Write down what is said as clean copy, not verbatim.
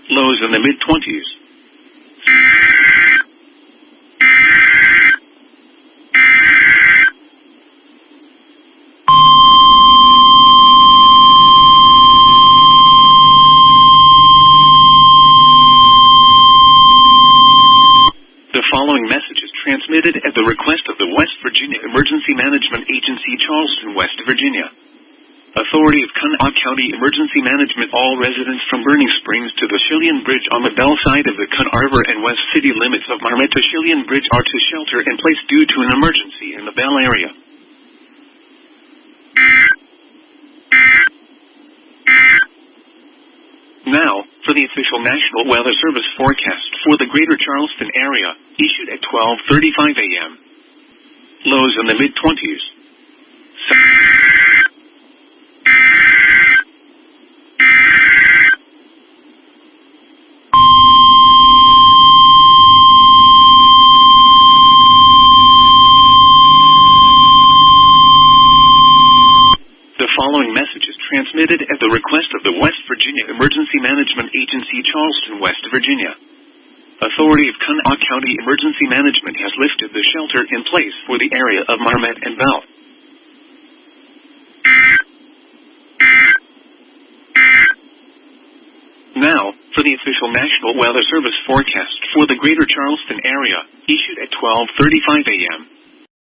Lows in the mid-20s. The following message is transmitted at the request of the West Virginia Emergency Management Agency, Charleston, West Virginia. Authority of Kanawha County Emergency Management. All residents from Burning Springs to the CHELYAN Bridge on the BELLE side of the Kanawha River and west city limits of Marmet to CHELYAN Bridge are to shelter in place due to an emergency in the BELLE area. Now, for the official National Weather Service forecast for the greater Charleston area, issued at 12:35 a.m. Lows in the mid-20s. The following message is transmitted at the request of the West Virginia Emergency Management Agency, Charleston, West Virginia. Authority of Kanawha County Emergency Management has lifted the shelter in place for the area of Marmet and BELLE. Now, for the official National Weather Service forecast for the greater Charleston area, issued at 12:35 a.m.